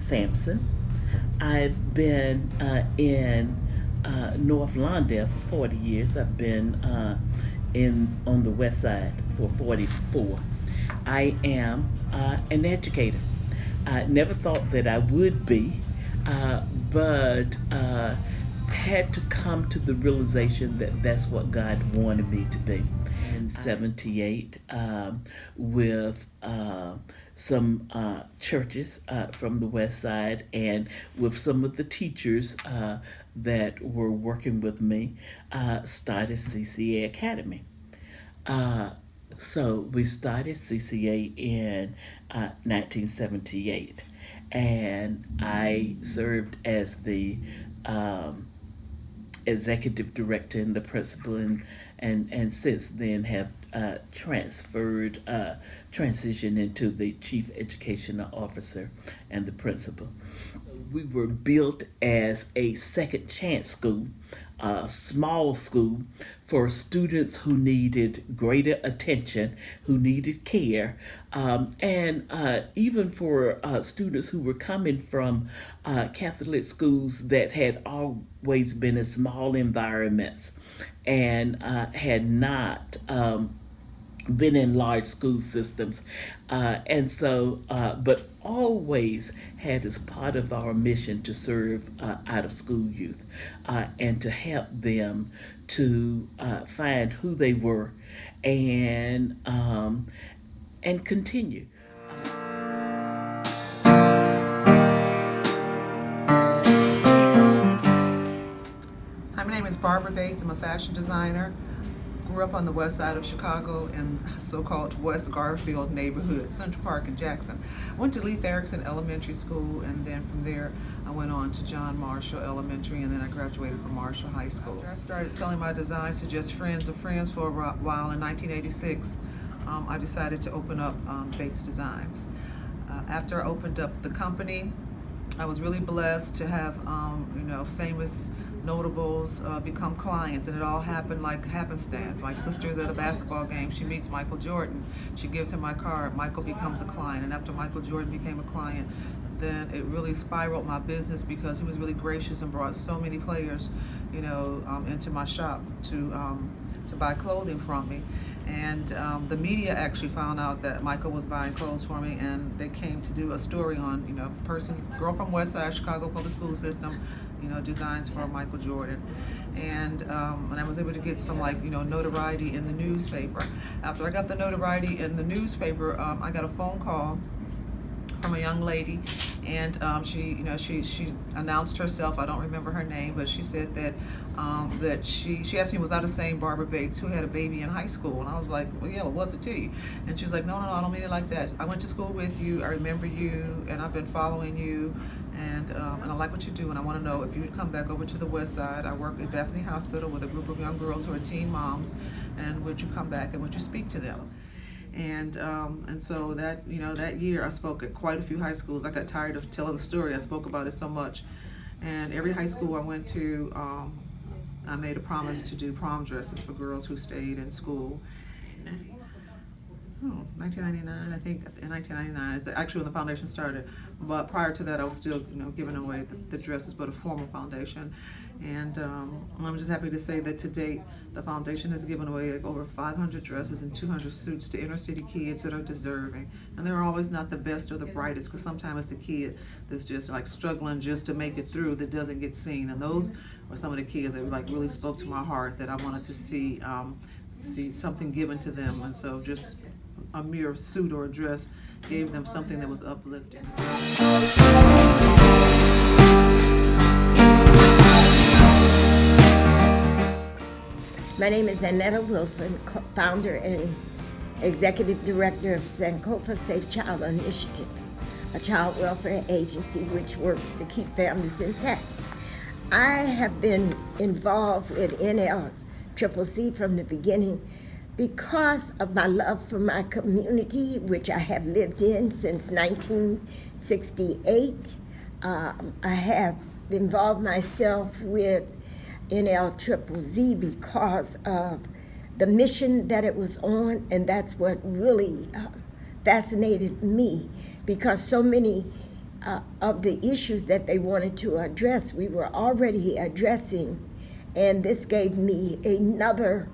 Sampson. I've been in North Lawndale for 40 years. I've been on the West Side for 44. I am an educator. I never thought that I would be, but had to come to the realization that that's what God wanted me to be. In 78, with some churches from the West Side and with some of the teachers that were working with me, started CCA Academy. So we started CCA in 1978, and I served as the executive director and the principal, and since then have transitioned into the chief educational officer and the principal. We were built as a second chance school, a small school for students who needed greater attention, who needed care, and even for students who were coming from Catholic schools that had always been in small environments and had not been in large school systems. But always had as part of our mission to serve out of school youth and to help them to find who they were and continue. Hi, my name is Barbara Bates. I'm a fashion designer. Grew up on the west side of Chicago in so-called West Garfield neighborhood, Central Park and Jackson. I went to Leif Erikson Elementary School, and then from there I went on to John Marshall Elementary, and then I graduated from Marshall High School. After I started selling my designs to just friends of friends for a while in 1986, I decided to open up Bates Designs. After I opened up the company, I was really blessed to have famous notables become clients, and it all happened like happenstance. My sister's at a basketball game, she meets Michael Jordan, she gives him my card, Michael becomes a client, and after Michael Jordan became a client, then it really spiraled my business because he was really gracious and brought so many players, into my shop to buy clothing from me. And the media actually found out that Michael was buying clothes for me, and they came to do a story on, girl from West Side Chicago public school system, designs for Michael Jordan. And I was able to get some notoriety in the newspaper. After I got the notoriety in the newspaper, I got a phone call from a young lady, and she announced herself. I don't remember her name, but she said that she asked me, was I the same Barbara Bates who had a baby in high school? And I was like, well, yeah, what was it to you? And she was like, no, I don't mean it like that. I went to school with you, I remember you, and I've been following you, and I like what you do, and I want to know if you would come back over to the West Side. I work at Bethany Hospital with a group of young girls who are teen moms, and would you come back and would you speak to them? And so that year I spoke at quite a few high schools. I got tired of telling the story. I spoke about it so much. And every high school I went to, I made a promise to do prom dresses for girls who stayed in school. 1999, I think, in 1999 is actually when the foundation started. But prior to that, I was still, giving away the dresses, but a formal foundation. And I'm just happy to say that to date, the foundation has given away over 500 dresses and 200 suits to inner city kids that are deserving. And they're always not the best or the brightest, because sometimes it's the kid that's just struggling just to make it through that doesn't get seen. And those were some of the kids that really spoke to my heart, that I wanted to see something given to them. And so just a mere suit or a dress gave them something that was uplifting. My name is Brenetta Wilson, founder and executive director of Sankofa Safe Child Initiative, a child welfare agency which works to keep families intact. I have been involved with NLCCC from the beginning because of my love for my community, which I have lived in since 1968. I have involved myself with NLCCC because of the mission that it was on, and that's what really fascinated me, because so many of the issues that they wanted to address, we were already addressing, and this gave me another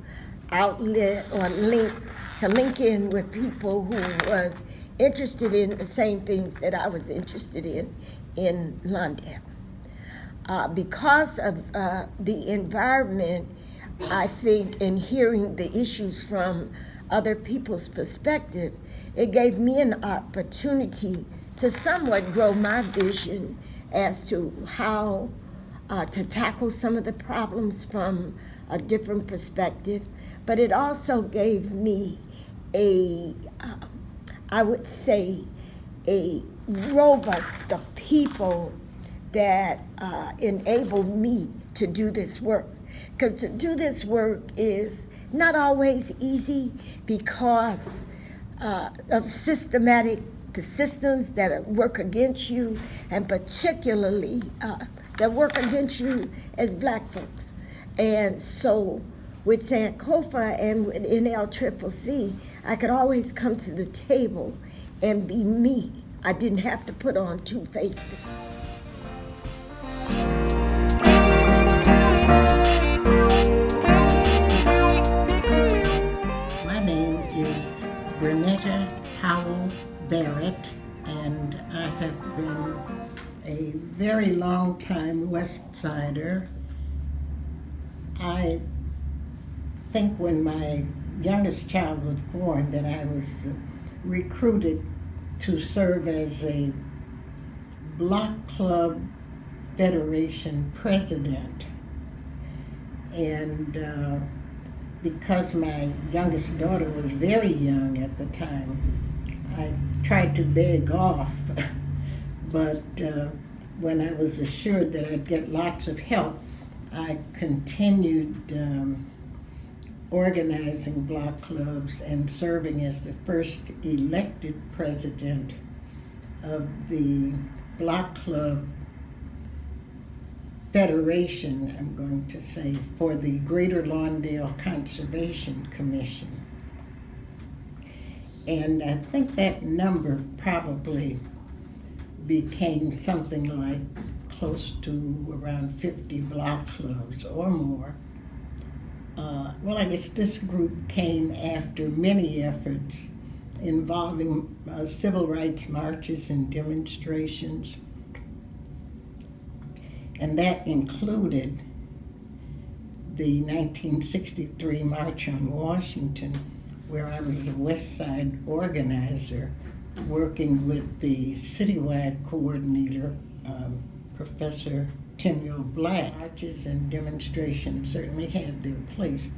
outlet or link to link in with people who was interested in the same things that I was interested in Lawndale. Because of the environment, I think, in hearing the issues from other people's perspective, it gave me an opportunity to somewhat grow my vision as to how to tackle some of the problems from a different perspective. But it also gave me I would say, a robust of people that enabled me to do this work. Because to do this work is not always easy because of the systems that work against you, and particularly that work against you as Black folks. And so with Sankofa and with NLCCC, I could always come to the table and be me. I didn't have to put on two faces. My name is Brenetta Howell Barrett, and I have been a very long time Westsider. I think when my youngest child was born that I was recruited to serve as a Block Club Federation president. And because my youngest daughter was very young at the time, I tried to beg off. But when I was assured that I'd get lots of help, I continued organizing block clubs and serving as the first elected president of the Block Club Federation, I'm going to say, for the Greater Lawndale Conservation Commission. And I think that number probably became something like close to around 50 block clubs or more. Well, I guess this group came after many efforts involving civil rights marches and demonstrations. And that included the 1963 March on Washington, where I was a Westside organizer working with the citywide coordinator, Professor Timyo Black. Marches and demonstrations certainly had their place,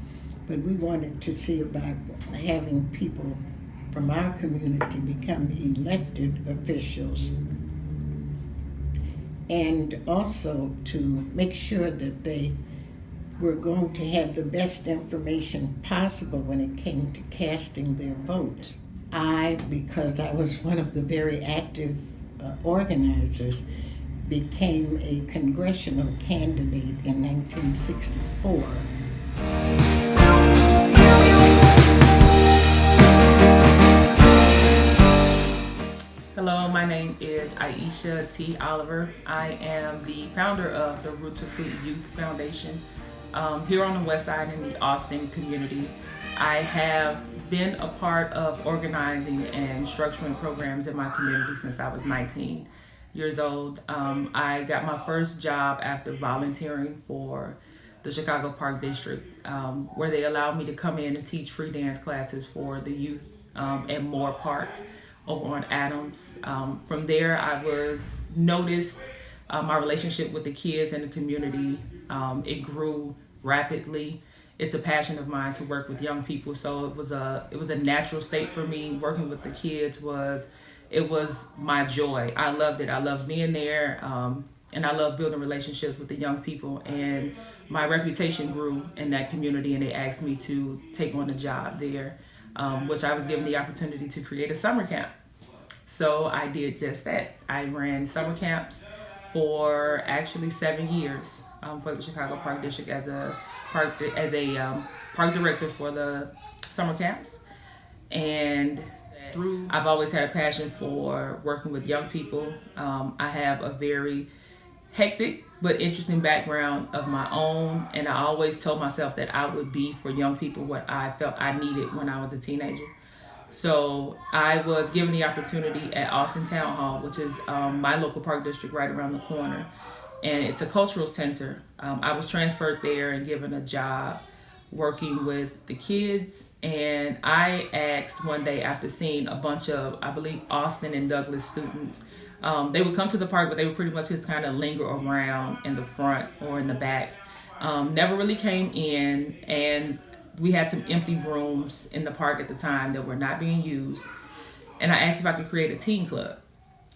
but we wanted to see about having people from our community become elected officials, and also to make sure that they were going to have the best information possible when it came to casting their votes. Because I was one of the very active organizers, became a congressional candidate in 1964. Hello, my name is Aisha T. Oliver. I am the founder of the Root to Fruit Youth Foundation here on the West Side in the Austin community. I have been a part of organizing and structuring programs in my community since I was 19 years old. I got my first job after volunteering for the Chicago Park District, where they allowed me to come in and teach free dance classes for the youth at Moore Park over on Adams. From there, I was noticed. My relationship with the kids in the community, it grew rapidly. It's a passion of mine to work with young people, so it was a natural state for me. Working with the kids was my joy. I loved it. I loved being there, and I love building relationships with the young people. And my reputation grew in that community, and they asked me to take on a job there, which I was given the opportunity to create a summer camp. So I did just that. I ran summer camps for actually 7 years for the Chicago Park District as a park director for the summer camps. And I've always had a passion for working with young people. I have a very hectic but interesting background of my own, and I always told myself that I would be for young people what I felt I needed when I was a teenager. So I was given the opportunity at Austin Town Hall, which is my local park district right around the corner, and it's a cultural center. I was transferred there and given a job working with the kids, and I asked one day after seeing a bunch of, I believe, Austin and Douglas students, they would come to the park, but they would pretty much just kind of linger around in the front or in the back. Never really came in, and we had some empty rooms in the park at the time that were not being used. And I asked if I could create a teen club.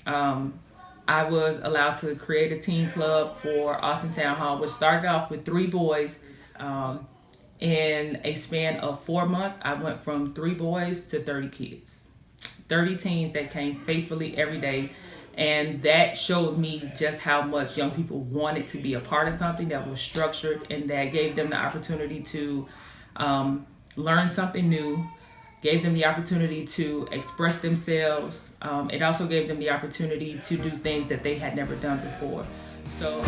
I was allowed to create a teen club for Austin Town Hall, which started off with 3 boys. In a span of 4 months, I went from 3 boys to 30 kids. 30 teens that came faithfully every day. And that showed me just how much young people wanted to be a part of something that was structured and that gave them the opportunity to learn something new, gave them the opportunity to express themselves. It also gave them the opportunity to do things that they had never done before. So.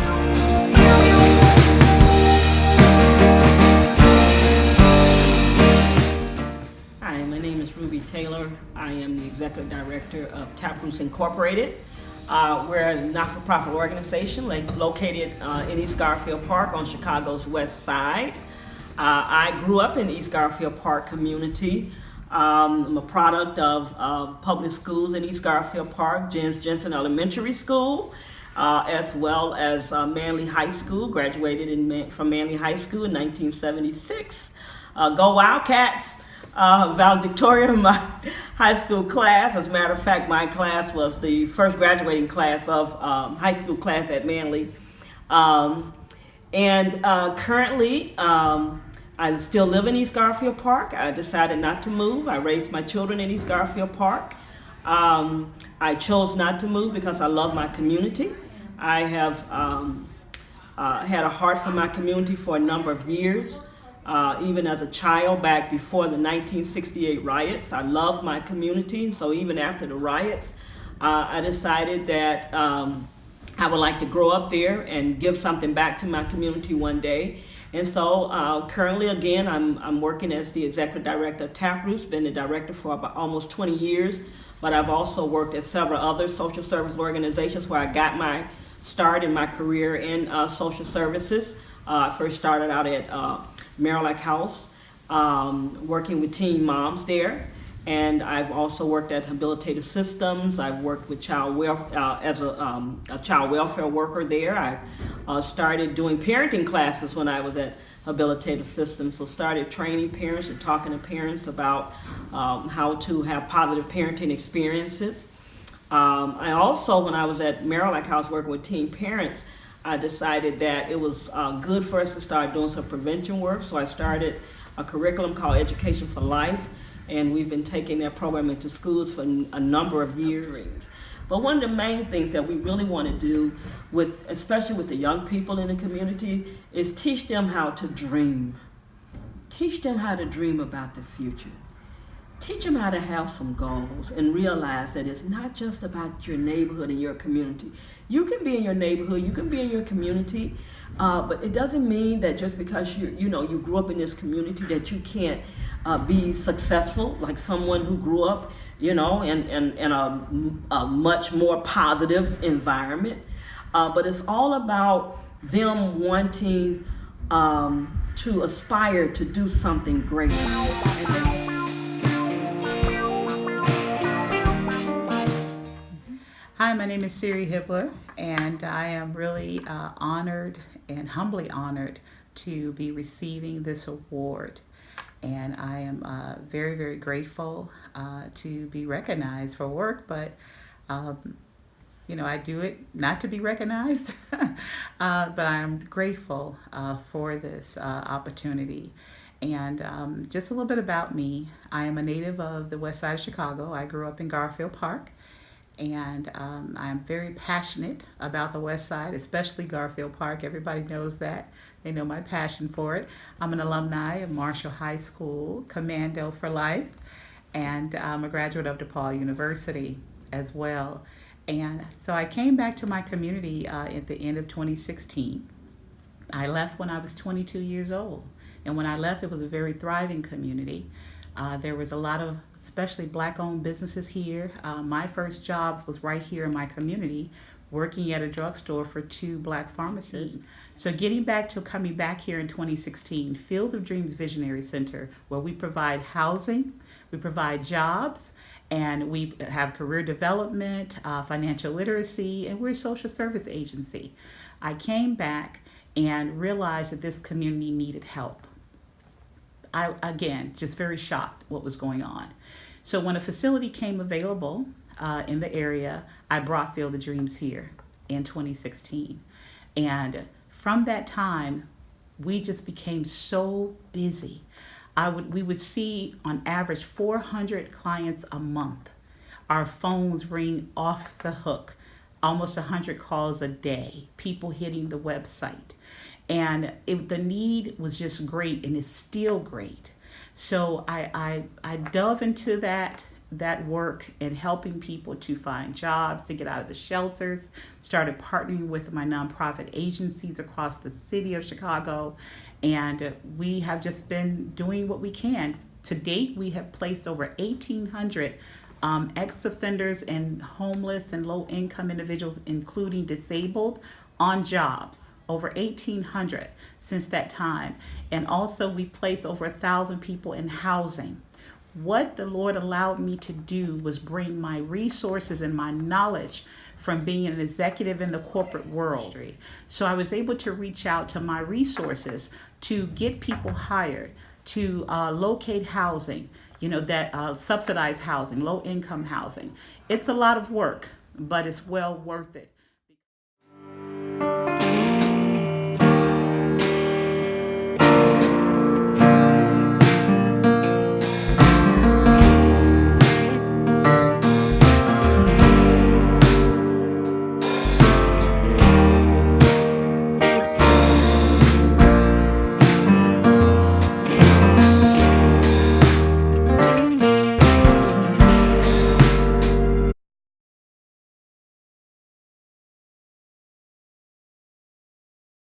Hi, my name is Ruby Taylor. I am the Executive Director of Taproots Incorporated. We're a not-for-profit organization located in East Garfield Park on Chicago's West Side. I grew up in the East Garfield Park community. I'm a product of public schools in East Garfield Park, Jensen Elementary School, as well as Manley High School. Graduated from Manley High School in 1976. Go Wildcats! Valedictorian, my high school class. As a matter of fact, my class was the first graduating class of high school class at Manley. Currently, I still live in East Garfield Park. I decided not to move. I raised my children in East Garfield Park. I chose not to move because I love my community. I have had a heart for my community for a number of years. Even as a child, back before the 1968 riots, I loved my community. And so even after the riots, I decided that I would like to grow up there and give something back to my community one day. And so currently, again, I'm working as the Executive Director of Taproots, been the director for about almost 20 years, but I've also worked at several other social service organizations where I got my start in my career in social services. I first started out at Marillac House, working with teen moms there, and I've also worked at Habilitative Systems. I've worked with child welfare as a child welfare worker there. I started doing parenting classes when I was at Habilitative Systems, so started training parents and talking to parents about how to have positive parenting experiences. I also, when I was at Marillac House working with teen parents, I decided that it was good for us to start doing some prevention work. So I started a curriculum called Education for Life, and we've been taking that program into schools for a number of years. But one of the main things that we really want to do, especially with the young people in the community, is teach them how to dream. Teach them how to dream about the future. Teach them how to have some goals and realize that it's not just about your neighborhood and your community. You can be in your neighborhood, you can be in your community, but it doesn't mean that just because you grew up in this community that you can't be successful, like someone who grew up, in a much more positive environment. But it's all about them wanting to aspire to do something great. Hi, my name is Siri Hibbler, and I am really honored and humbly honored to be receiving this award. And I am very, very grateful to be recognized for work, but I do it not to be recognized, but I am grateful for this opportunity. And just a little bit about me. I am a native of the West Side of Chicago. I grew up in Garfield Park. And I'm very passionate about the West Side, especially Garfield Park. Everybody knows that. They know my passion for it. I'm an alumni of Marshall High School, Commando for Life. and I'm a graduate of DePaul University as well. And so I came back to my community at the end of 2016. I left when I was 22 years old. And when I left, it was a very thriving community. There was a lot of, especially Black-owned businesses here. My first jobs was right here in my community, working at a drugstore for 2 Black pharmacists. So coming back here in 2016, Field of Dreams Visionary Center, where we provide housing, we provide jobs, and we have career development, financial literacy, and we're a social service agency. I came back and realized that this community needed help. I, again, just very shocked what was going on. So when a facility came available in the area, I brought Field of Dreams here in 2016. And from that time, we just became so busy. We would see on average 400 clients a month. Our phones ring off the hook, almost 100 calls a day, people hitting the website. And the need was just great, and it's still great. So I dove into that work and helping people to find jobs, to get out of the shelters, started partnering with my nonprofit agencies across the city of Chicago, and we have just been doing what we can. To date, we have placed over 1,800 ex-offenders and homeless and low-income individuals, including disabled, on jobs. Over 1,800 since that time. And also we placed over 1,000 people in housing. What the Lord allowed me to do was bring my resources and my knowledge from being an executive in the corporate world. So I was able to reach out to my resources to get people hired, to locate housing, that subsidized housing, low income housing. It's a lot of work, but it's well worth it.